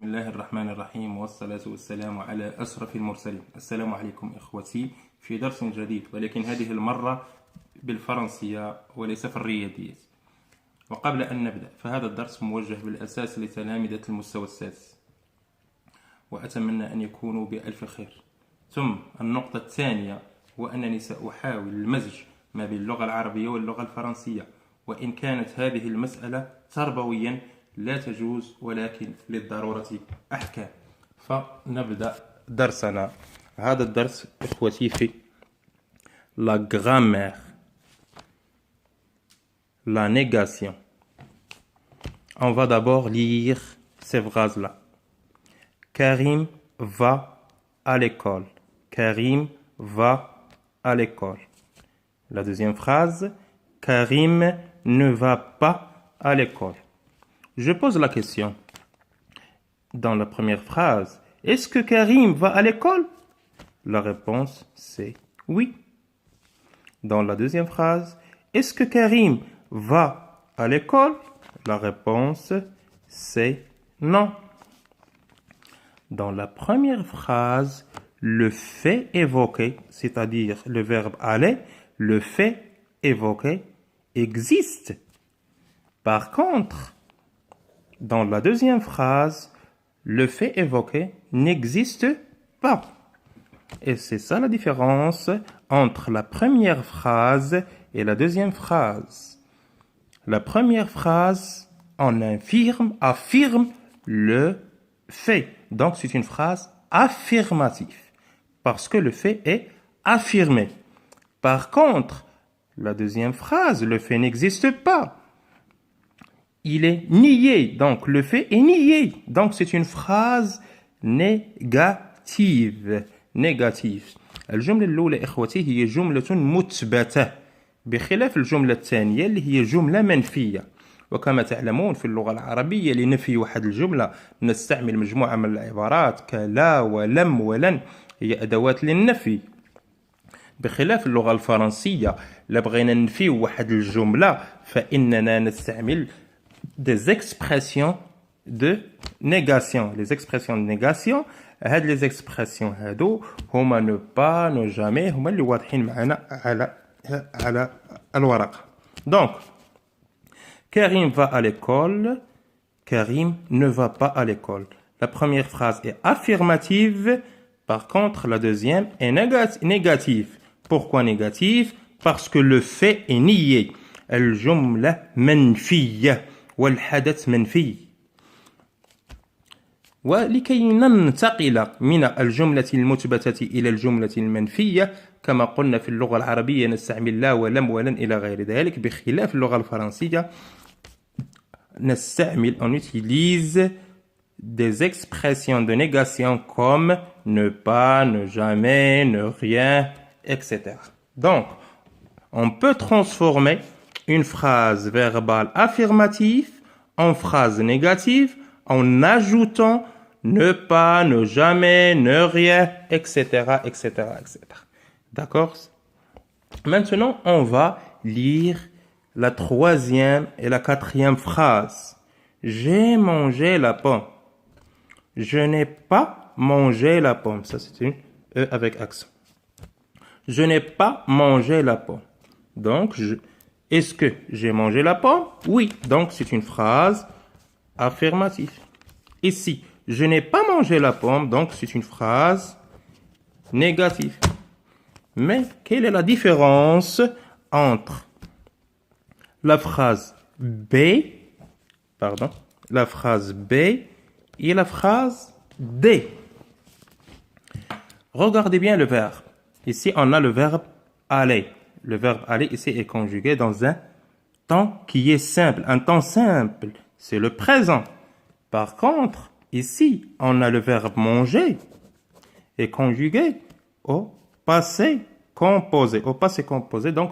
الله الرحمن الرحيم والصلاة والسلام على أشرف المرسلين. السلام عليكم إخوتي في درس جديد، ولكن هذه المرة بالفرنسية وليس في الرياضيات. وقبل أن نبدأ فهذا الدرس موجه بالأساس لتلامذة المستوى السادس، وأتمنى أن يكونوا بألف خير. ثم النقطة الثانية هو أنني سأحاول المزج ما بين اللغة العربية واللغة الفرنسية، وإن كانت هذه المسألة تربويا لا تجوز، ولكن للضرورة أحكام. فنبدأ درسنا. هذا الدرس إخوتي في la grammaire, la négation. On va d'abord lire ces phrases-là. Karim va à l'école. Karim va à l'école. La deuxième phrase, Karim ne va pas à l'école. Je pose la question. Dans la première phrase, est-ce que Karim va à l'école? La réponse, c'est oui. Dans la deuxième phrase, est-ce que Karim va à l'école? La réponse, c'est non. Dans la première phrase, le fait évoqué, c'est-à-dire le verbe aller, le fait évoqué existe. Par contre, dans la deuxième phrase, le fait évoqué n'existe pas. Et c'est ça la différence entre la première phrase et la deuxième phrase. La première phrase, on affirme le fait. Donc c'est une phrase affirmative, parce que le fait est affirmé. Par contre, la deuxième phrase, le fait n'existe pas. Il est nié, donc le fait est nié. Donc c'est une phrase négative. الجملة الأولى إخوتي هي جملة مثبتة، بخلاف الجملة الثانية اللي هي جملة منفية. وكما تعلمون في اللغة العربية لنفي واحد الجملة نستعمل مجموعة من العبارات كلا ولم ولن، هي أدوات للنفي. بخلاف اللغة الفرنسية لبغينا ننفي واحد الجملة فإننا نستعمل des expressions de négation. Les expressions de négation، هاد les expressions هادو هما ne pas, ne jamais، هما اللي واضحين معنا على الورقة. Donc Karim va à l'école, Karim ne va pas à l'école. La première phrase est affirmative, par contre la deuxième est négative. Pourquoi négative? Parce que le fait est nié. الجملة منفية والحدث منفي. ولكي ننتقل من الجملة المثبتة إلى الجملة المنفية، كما قلنا في اللغة العربية نستعمل لا ولم ولن إلى غير ذلك، بخلاف اللغة الفرنسية نستعمل on utilise des expressions de négation comme ne pas, ne jamais, ne rien, etc. Donc, on peut transformer une phrase verbale affirmative en phrase négative en ajoutant ne pas, ne jamais, ne rien, etc., etc., etc. D'accord? Maintenant, on va lire la troisième et la quatrième phrase. J'ai mangé la pomme. Je n'ai pas mangé la pomme. Ça, c'est une E avec accent. Je n'ai pas mangé la pomme. Donc, est-ce que j'ai mangé la pomme? Oui. Donc, c'est une phrase affirmative. Ici, je n'ai pas mangé la pomme, donc c'est une phrase négative. Mais quelle est la différence entre la phrase B et la phrase D? Regardez bien le verbe. Ici, on a le verbe aller. Le verbe aller ici est conjugué dans un temps qui est simple. Un temps simple, c'est le présent. Par contre, ici, on a le verbe manger est conjugué au passé composé. Au passé composé, donc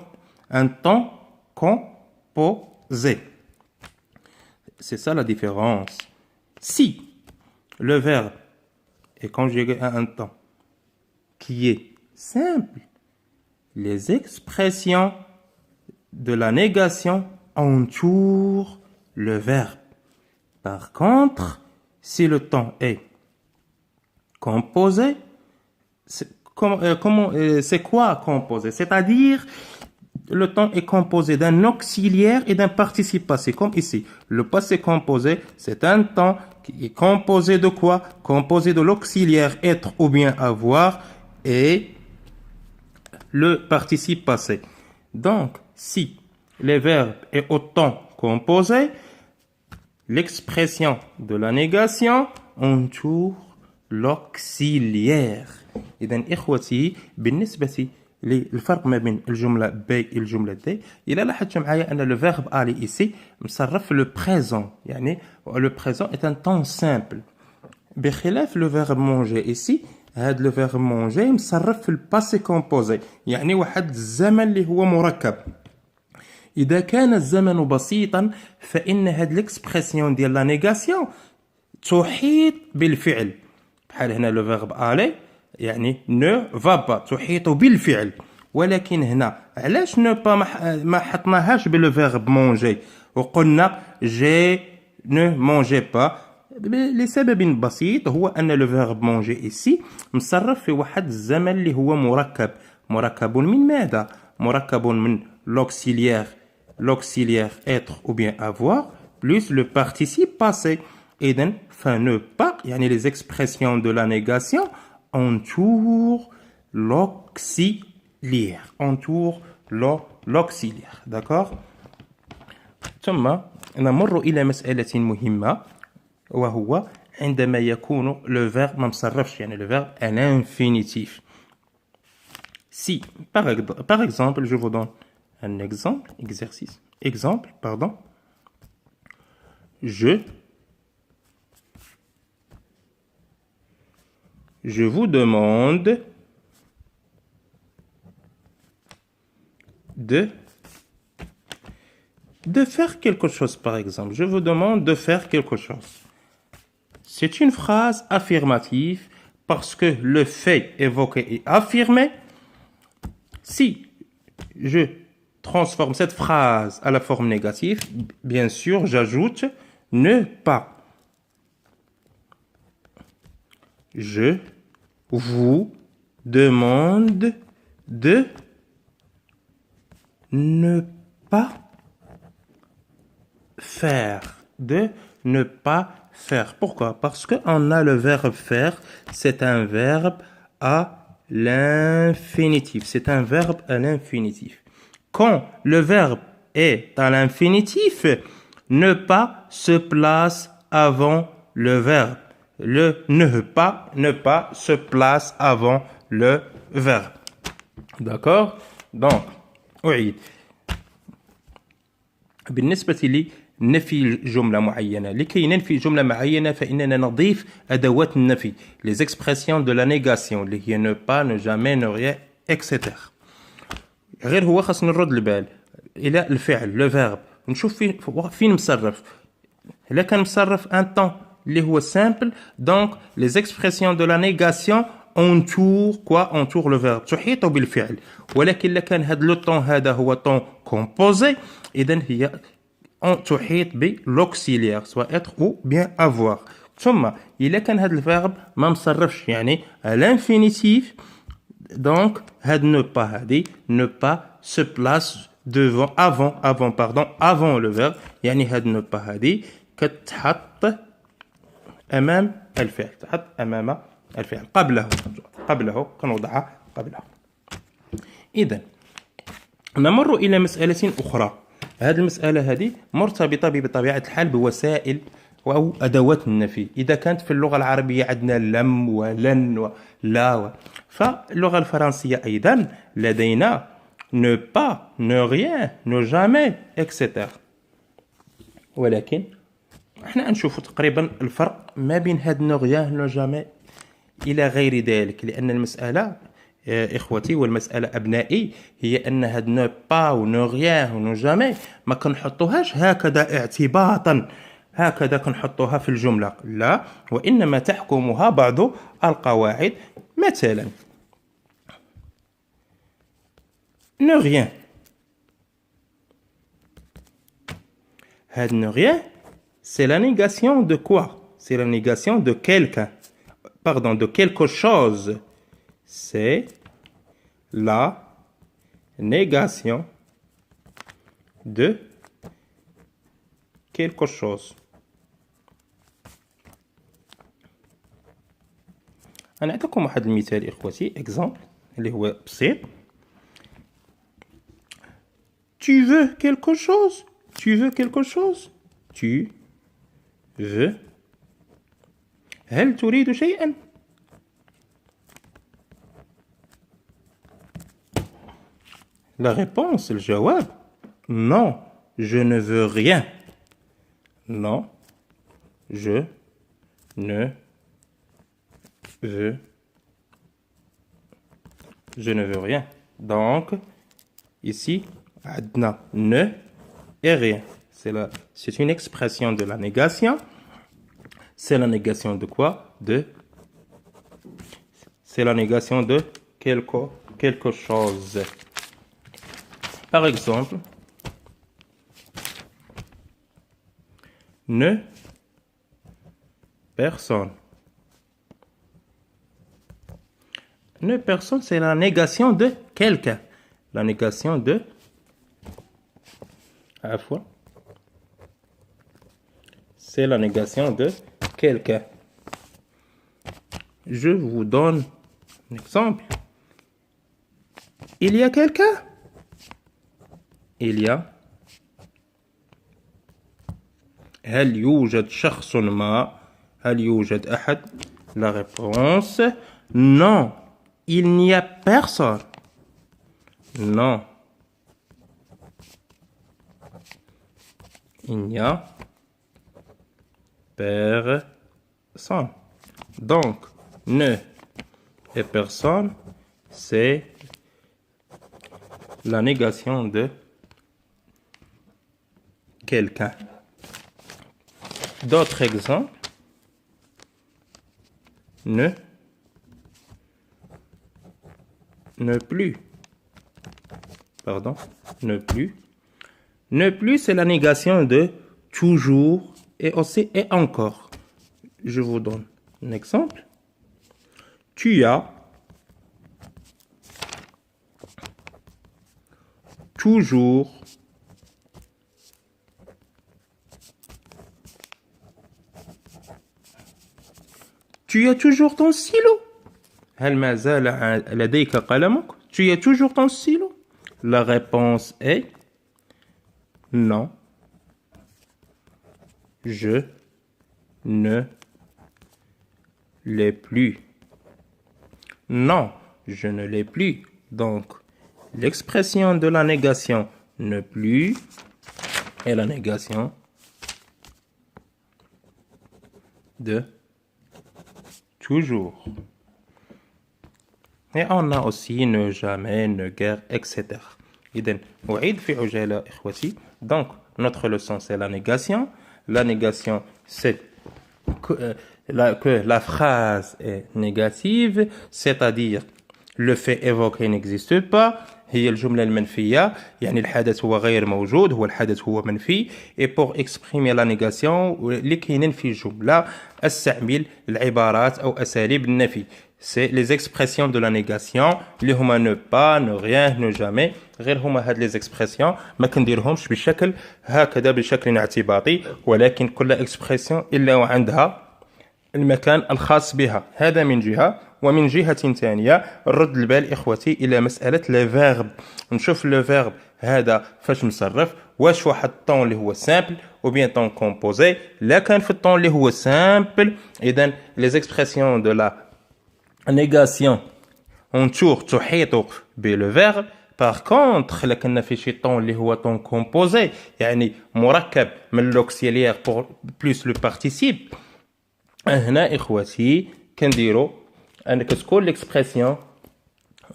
un temps composé. C'est ça la différence. Si le verbe est conjugué à un temps qui est simple, les expressions de la négation entourent le verbe. Par contre, si le temps est composé, c'est quoi composé? C'est-à-dire, le temps est composé d'un auxiliaire et d'un participe passé, comme ici. Le passé composé, c'est un temps qui est composé de quoi? Composé de l'auxiliaire être ou bien avoir et le participe passé. Donc, si le verbe est au temps composé, l'expression de la négation entoure l'auxiliaire. إذن إخوتي بالنسبة للفرق ما بين الجملة B et الجملة D، إذا لاحظتم معايا أن le verbe aller ici مصرف le présent، يعني le présent est un temps simple، بخلاف le verbe manger ici هذا le verbe manger مصرف في الباسي كومبوزي، يعني واحد الزمن اللي هو مركب. إذا كان الزمن بسيطا فإن هاد l'expression ديال لا نيغاسيون تحيط بالفعل، بحال هنا لو فيرب aller يعني ne va pas تحيط بالفعل، ولكن هنا علاش ne pas ما حطناهاش بالفيرب manger وقلنا j'ai ne mangeais pas؟ لسبب بسيط، هو أن لو فيرب manger ici مصرف في واحد الزمن اللي هو مركب من ماذا؟ مركب من l'auxiliaire être ou bien avoir plus le participe passé. Et donc, ne pas, yani les expressions de la négation entourent l'auxiliaire. L'auxiliaire. D'accord? ثم نمر إلى مسألة مهمة، وهو عندما يكون le verbe ما مصرفش، يعني le verbe à l'infinitif. Si, par exemple, je vous donne un exemple, pardon. Je vous demande de faire quelque chose, par exemple. Je vous demande de faire quelque chose. C'est une phrase affirmative parce que le fait évoqué est affirmé. Si je transforme cette phrase à la forme négative, bien sûr, j'ajoute ne pas. Je vous demande de ne pas faire. De ne pas faire. Pourquoi? Parce qu'on a le verbe faire, c'est un verbe à l'infinitif. C'est un verbe à l'infinitif. Quand le verbe est à l'infinitif, ne pas se place avant le verbe. Le ne pas se place avant le verbe. D'accord? Donc, أعيد. بالنسبة لنفي جملة معينة، لكي ننفي جملة معينة فإننا نضيف أدوات النفي، les expressions de la négation اللي هي ne pas, ne jamais, ne rien, etc. غير هو خاصنا نرد البال إلى الفعل لو فيرب، نشوف فين مصرف. إلا كان مصرف ان طون اللي هو simple، donc les expressions de la négation entoure le verbe، تحيط بالفعل. ولكن إلا كان هذا لو طون هذا هو طون composé، إذن هي تحيط بالauxiliaire soit être ou bien avoir. ثم إلا كان هذا الفيرب ما مصرفش يعني à l'infinitif، donc هاد ne pas se place devant avant le verbe، يعني هاد ne pas هادي كتحط أمام الفعل، تحط أمام الفعل قبله كنوضعها قبله. إذن نمر إلى مسألة أخرى. هذه المسألة هذه مرتبطة بطبيعة الحال بوسائل أو أدوات النفي. إذا كانت في اللغة العربية عندنا لم ولن ولا فاللغة الفرنسية أيضا لدينا ne pas, ne rien, ne jamais, etc. ولكن احنا نشوف تقريبا الفرق ما بين هاد ne rien, ne jamais إلى غير ذلك، لأن المسألة إخوتي والمسألة أبنائي هي أن هاد نو با ونو غيان ونو جامي ما كنحطوهاش هكذا اعتباطا، هكذا كنحطوها في الجملة، لا، وإنما تحكمها بعض القواعد. مثلا نو غيان، هاد نو غيان سي لا نيغاسيون دو كوا؟ c'est la négation de quelqu'un. Pardon, de quelque chose. C'est la négation de quelque chose. أنا أعطيكم واحد المثال إخوتي exemple اللي هو بسيط. Tu veux quelque chose? Tu veux quelque chose? Tu veux. هل تريد شيئا؟ La réponse, الجواب non, je ne veux rien. Non, je ne veux. Je ne veux rien. Donc, ici, عندنا ne et rien. C'est une expression de la négation. C'est la négation de quoi? C'est la négation de quelque chose. Par exemple, ne personne. Ne personne, c'est la négation de quelqu'un. La négation de à la fois. C'est la négation de quelqu'un. Je vous donne un exemple. Il y a quelqu'un? Il y a. هل يوجد شخص ما؟ هل يوجد أحد؟ La réponse non. Il n'y a personne. Non. Il n'y a personne. Donc, ne et personne, c'est la négation de quelqu'un. D'autres exemples. Ne plus. Pardon. Ne plus. Ne plus, c'est la négation de toujours et aussi et encore. Je vous donne un exemple. Tu as toujours ton stylo. هل ما زال لديك قلمك؟ Tu as toujours ton stylo? La réponse est non. Je ne l'ai plus. Non, je ne l'ai plus. Donc, l'expression de la négation ne plus est la négation de toujours. Et on a aussi ne jamais, ne guère, etc. إذن أعيد في عجالة إخوتي. Donc, notre leçon, c'est la négation. La négation, c'est que la phrase est négative, c'est-à-dire le fait évoqué n'existe pas. هي الجملة المنفية يعني الحدث هو غير موجود هو الحدث هو منفي. Et pour exprimer la négation لكي ننفي الجملة استعمل العبارات أو أساليب النفي. C'est les expressions de la négation اللي هما ne pas, ne rien, ne jamais. غير هما هاد les expressions ما كنديرهمش بشكل هكذا بشكل اعتباطي ولكن كل expression إلا وعندها المكان الخاص بها. هذا من جهة. ومن جهة ثانية نرد البال إخوتي إلى مسألة لي فيرب. نشوف لو فيرب هذا فاش مصرف واش واحد الطون اللي هو سامبل ou bien طون كومبوزي. لا كان في الطون اللي هو سامبل إذن les expressions de la négation entoure تحيط بالو فيرب. Par contre, là كنا في شي طون اللي هو طون كومبوزي يعني مركب من l'auxiliaire plus le participe. هنا إخوتي كنديرو أن كتكون l'expression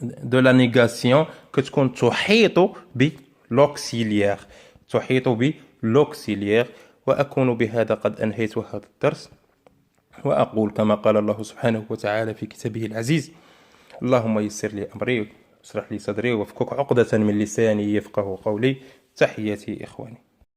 de la négation كتكون تحيط بالauxiliaire. تحيط بالauxiliaire. وأكون بهذا قد أنهيت هذا الدرس وأقول كما قال الله سبحانه وتعالى في كتابه العزيز اللهم يسر لي أمري واشرح لي صدري وافكك عقدة من لساني يفقه قولي. تحياتي إخواني.